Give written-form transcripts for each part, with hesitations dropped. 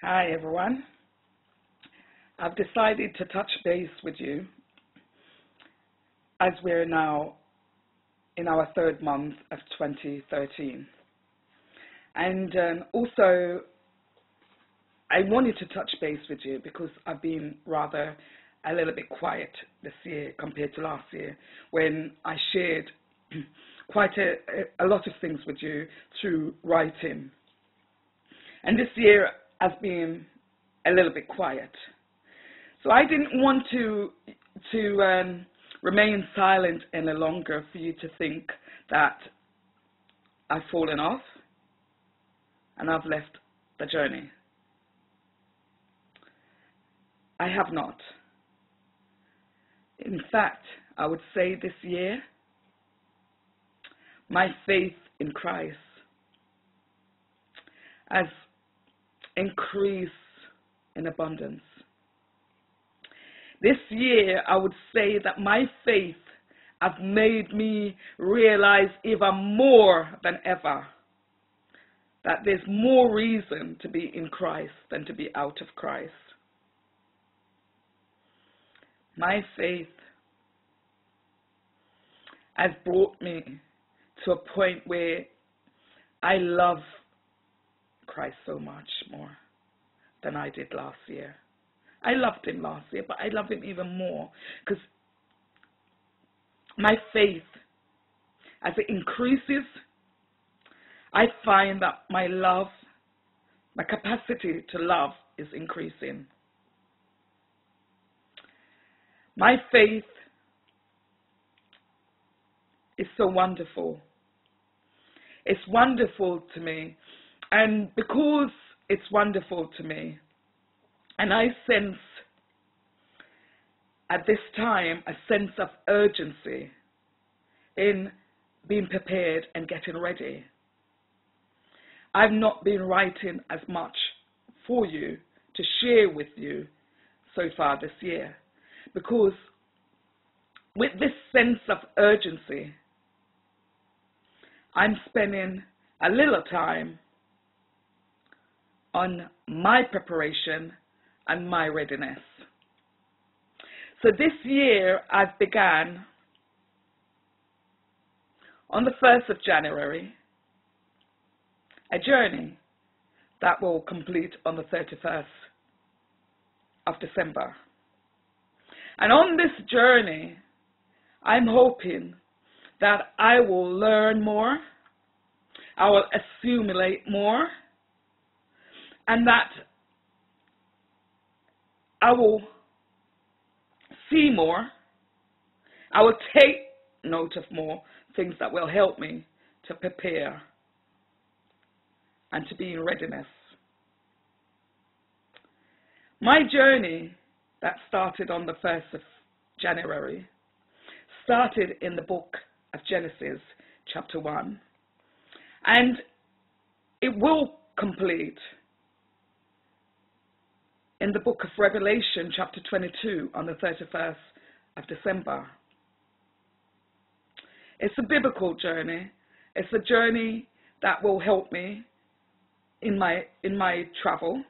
Hi everyone. I've decided to touch base with you as we're now in our third month of 2013. And also, I wanted to touch base with you because I've been rather a little bit quiet this year compared to last year when I shared quite a lot of things with you through writing. And this year has been a little bit quiet. So I didn't want to remain silent any longer for you to think that I've fallen off and I've left the journey. I have not. In fact, I would say this year, my faith in Christ has increased in abundance. This year, I would say that my faith has made me realize even more than ever that there's more reason to be in Christ than to be out of Christ. My faith has brought me to a point where I love Christ so much more than I did last year. I loved him last year, but I love him even more because my faith, as it increases, I find that my love, my capacity to love is increasing. My faith is so wonderful. It's wonderful to me. And because it's wonderful to me, and I sense at this time a sense of urgency in being prepared and getting ready. I've not been writing as much for you to share with you so far this year because with this sense of urgency, I'm spending a little time on my preparation and my readiness. So this year I've begun on the 1st of January a journey that will complete on the 31st of December. And on this journey, I'm hoping that I will learn more, I will assimilate more, and that I will see more, I will take note of more things that will help me to prepare and to be in readiness. My journey that started on the 1st of January started in the book of Genesis, chapter 1, and it will complete in the book of Revelation, chapter 22, on the 31st of December. It's a biblical journey. It's a journey that will help me in my travel,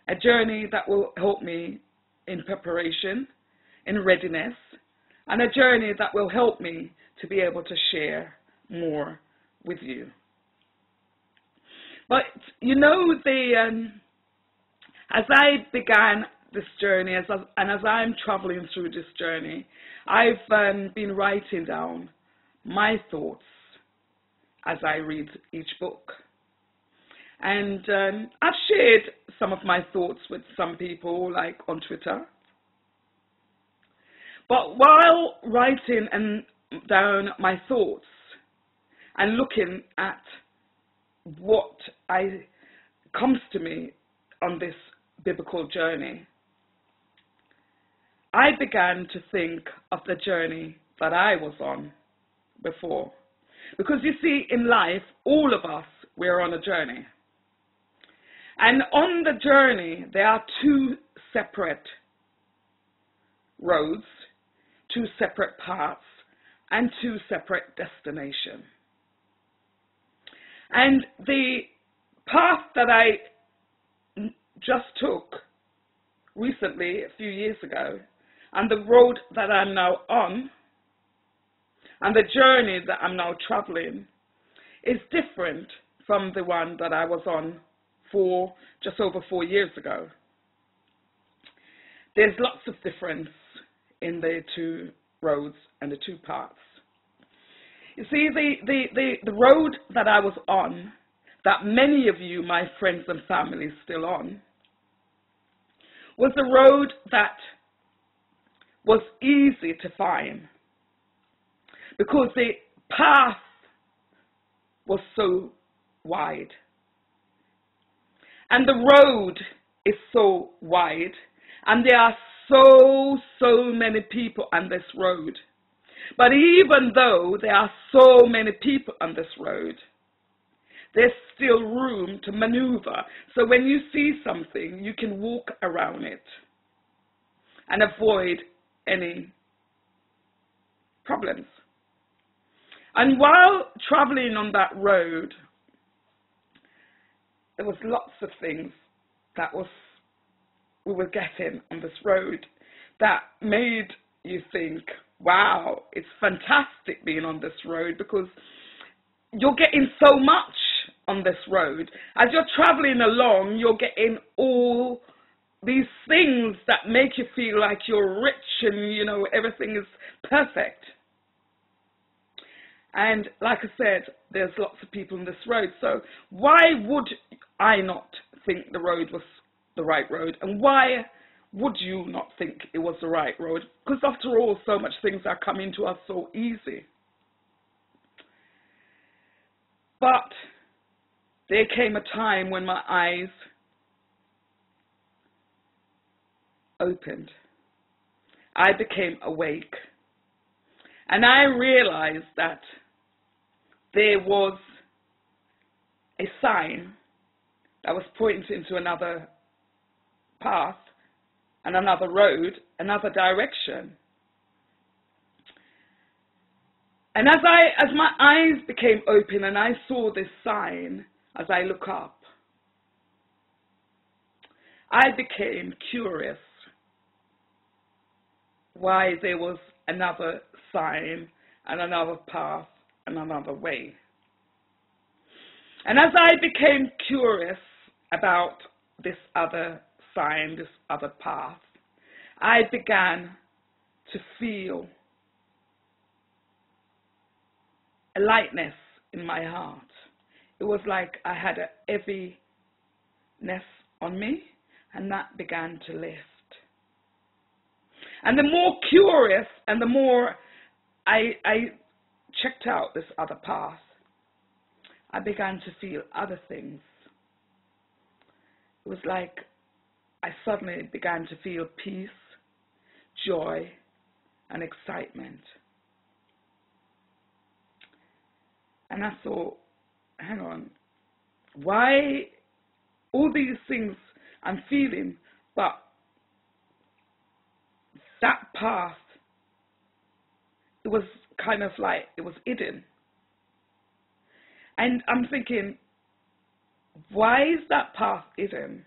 a journey that will help me in preparation, in readiness, and a journey that will help me to be able to share more with you. But you know, as I began this journey, and as I'm traveling through this journey, I've been writing down my thoughts as I read each book. And I've shared some of my thoughts with some people, like on Twitter. But while writing down my thoughts and looking at what comes to me on this biblical journey, I began to think of the journey that I was on before. Because you see, in life, all of us, we're on a journey. And on the journey, there are two separate roads, two separate paths, and two separate destinations. And the path that I just took recently, a few years ago, and the road that I'm now on, and the journey that I'm now traveling, is different from the one that I was on just over 4 years ago. There's lots of difference in the two roads and the two paths. You see, the road that I was on, that many of you, my friends and family, still on, was a road that was easy to find because the path was so wide. And the road is so wide, and there are so many people on this road. But even though there are so many people on this road, there's still room to maneuver. So when you see something, you can walk around it and avoid any problems. And while traveling on that road, there was lots of things that we were getting on this road that made you think, wow, it's fantastic being on this road, because you're getting so much on this road. As you're traveling along, you're getting all these things that make you feel like you're rich and, you know, everything is perfect. And like I said, there's lots of people on this road. So why would I not think the road was the right road? And why would you not think it was the right road? Because after all, so much things are coming to us so easy. But there came a time when my eyes opened. I became awake. And I realized that there was a sign that was pointing to another path and another road, another direction. And as my eyes became open and I saw this sign, as I look up, I became curious why there was another sign and another path and another way. And as I became curious about this other sign, this other path, I began to feel a lightness in my heart. It was like I had a heaviness on me, and that began to lift. And the more curious and the more I checked out this other path, I began to feel other things. It was like I suddenly began to feel peace, joy, and excitement. And I thought, hang on, why all these things I'm feeling, but that path, it was kind of like, it was hidden. And I'm thinking, why is that path hidden?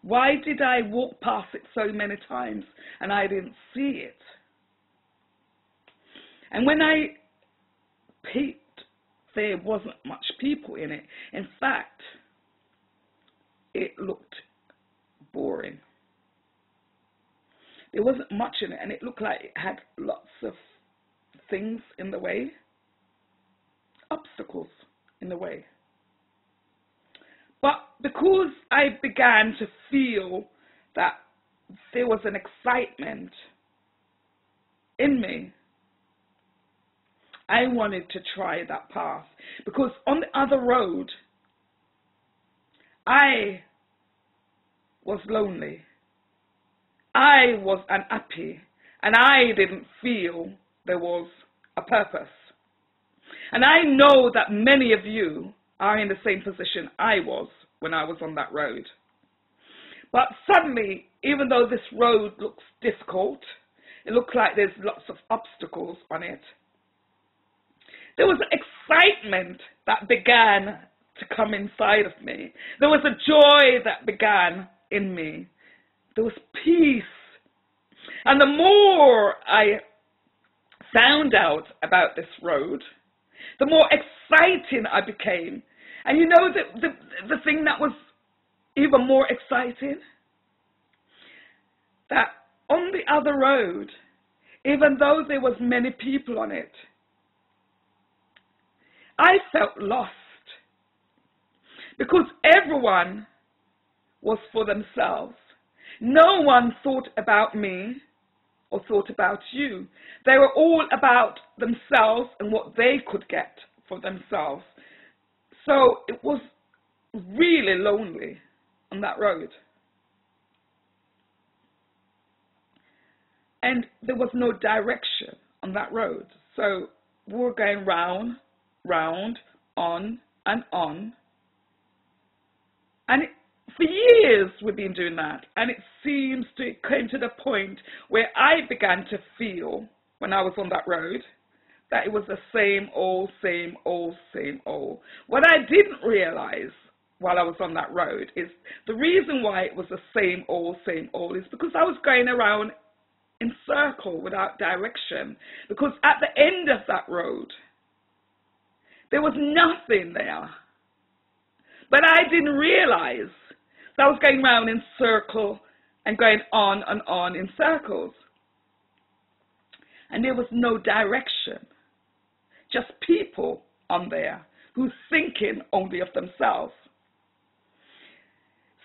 Why did I walk past it so many times and I didn't see it? And when I peeped, there wasn't much people in it. In fact, it looked boring. There wasn't much in it, and it looked like it had lots of things in the way, obstacles in the way. But because I began to feel that there was an excitement in me, I wanted to try that path. Because on the other road, I was lonely. I was unhappy, and I didn't feel there was a purpose. And I know that many of you are in the same position I was when I was on that road. But suddenly, even though this road looks difficult, it looks like there's lots of obstacles on it, there was excitement that began to come inside of me. There was a joy that began in me. There was peace. And the more I found out about this road, the more exciting I became. And you know the thing that was even more exciting? That on the other road, even though there was many people on it, I felt lost because everyone was for themselves. No one thought about me or thought about you. They were all about themselves and what they could get for themselves. So it was really lonely on that road. And there was no direction on that road. So we were going round, round, on and on. And for years we've been doing that. And it came to the point where I began to feel, when I was on that road, that it was the same old, same old, same old. What I didn't realize while I was on that road is the reason why it was the same old is because I was going around in circle without direction. Because at the end of that road, there was nothing there. But I didn't realize that I was going around in circle and going on and on in circles. And there was no direction. Just people on there who's thinking only of themselves.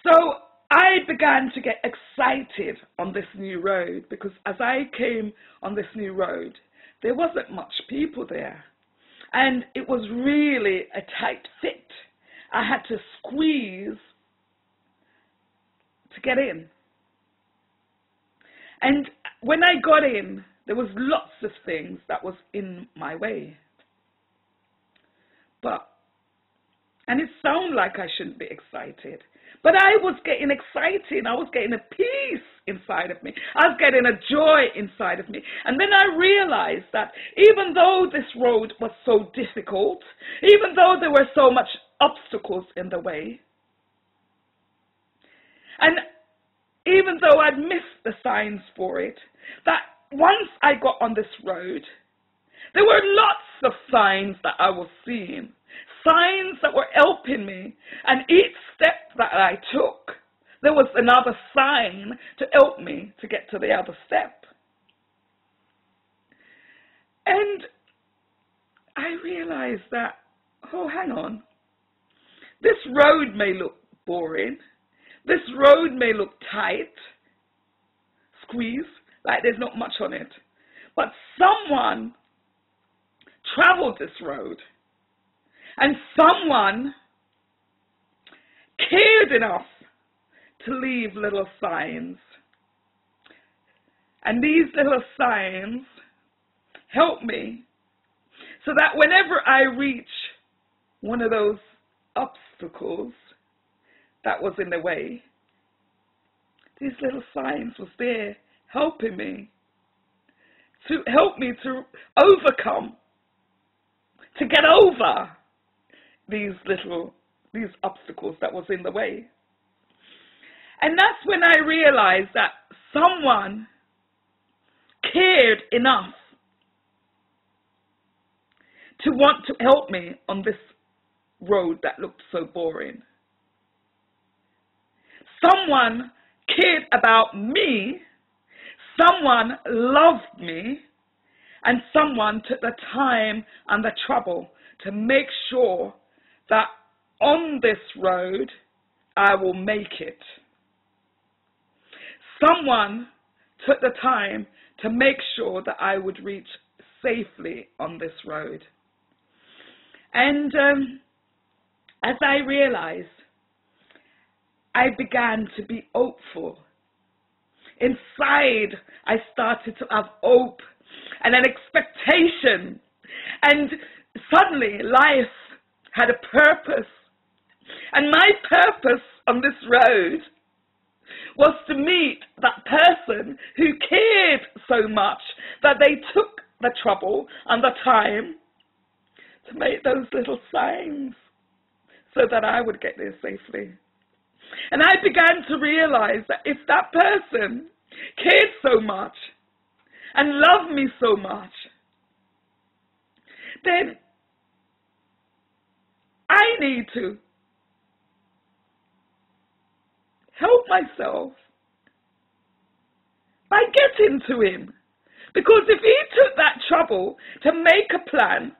So I began to get excited on this new road because as I came on this new road, there wasn't much people there. And it was really a tight fit. I had to squeeze to get in. And when I got in, there was lots of things that was in my way. And it sounded like I shouldn't be excited. But I was getting excited. I was getting a peace inside of me. I was getting a joy inside of me. And then I realized that even though this road was so difficult, even though there were so much obstacles in the way, and even though I'd missed the signs for it, that once I got on this road, there were lots of signs that I was seeing. Signs that were helping me, and each step that I took, there was another sign to help me to get to the other step. And I realized that, oh, hang on, this road may look boring, this road may look tight, squeezed, like there's not much on it, but someone traveled this road. And someone cared enough to leave little signs. And these little signs help me so that whenever I reach one of those obstacles that was in the way, these little signs was there helping me to help me to overcome, to get over these obstacles that was in the way. And that's when I realized that someone cared enough to want to help me on this road that looked so boring. Someone cared about me, someone loved me, and someone took the time and the trouble to make sure that on this road, I will make it. Someone took the time to make sure that I would reach safely on this road. And as I realized, I began to be hopeful. Inside, I started to have hope and an expectation. And suddenly, life had a purpose. And my purpose on this road was to meet that person who cared so much that they took the trouble and the time to make those little signs so that I would get there safely. And I began to realize that if that person cared so much and loved me so much, then I need to help myself by getting to him. Because if he took that trouble to make a plan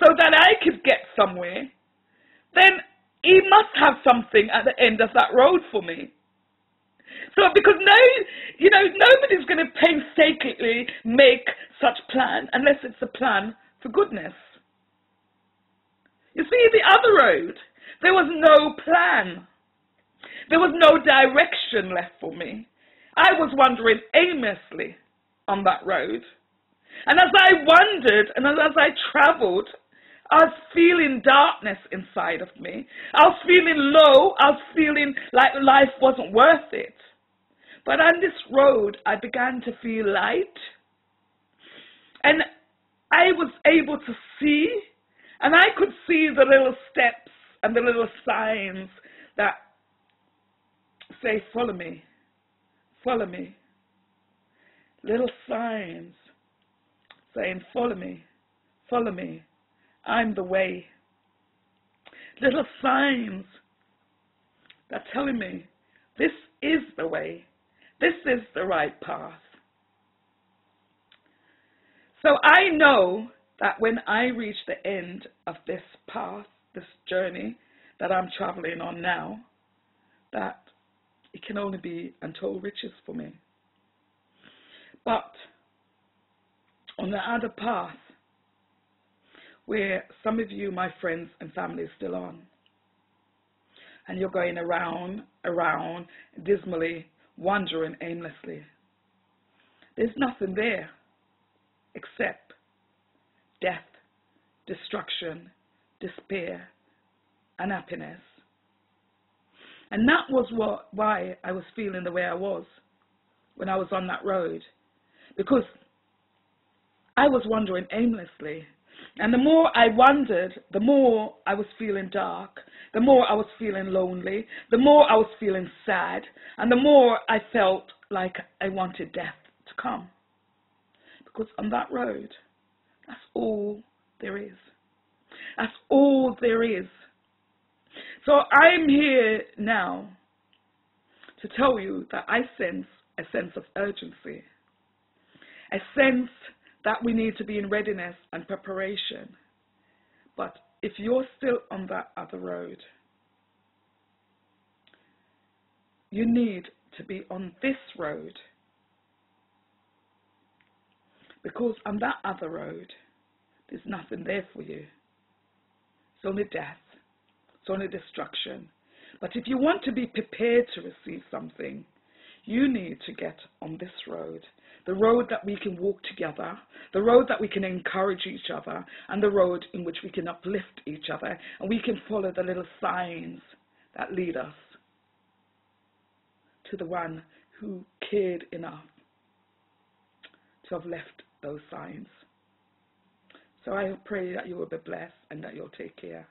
so that I could get somewhere, then he must have something at the end of that road for me. So because nobody's going to painstakingly make such plan unless it's a plan for goodness. You see, the other road, there was no plan. There was no direction left for me. I was wandering aimlessly on that road. And as I wandered and as I traveled, I was feeling darkness inside of me. I was feeling low. I was feeling like life wasn't worth it. But on this road, I began to feel light. And I was able to see, and I could see the little steps and the little signs that say, follow me, follow me. Little signs saying, follow me, I'm the way. Little signs that are telling me, this is the way, this is the right path. So I know that when I reach the end of this path, this journey that I'm traveling on now, that it can only be untold riches for me. But on the other path, where some of you, my friends and family, are still on, and you're going around, dismally, wandering aimlessly, there's nothing there except death, destruction, despair, and happiness. And that was why I was feeling the way I was when I was on that road. Because I was wandering aimlessly. And the more I wandered, the more I was feeling dark, the more I was feeling lonely, the more I was feeling sad, and the more I felt like I wanted death to come. Because on that road, that's all there is. That's all there is. So I'm here now to tell you that I sense a sense of urgency, a sense that we need to be in readiness and preparation. But if you're still on that other road, you need to be on this road. Because on that other road, there's nothing there for you. It's only death. It's only destruction. But if you want to be prepared to receive something, you need to get on this road. The road that we can walk together, the road that we can encourage each other, and the road in which we can uplift each other, and we can follow the little signs that lead us to the one who cared enough to have left those signs. So I pray that you will be blessed and that you'll take care.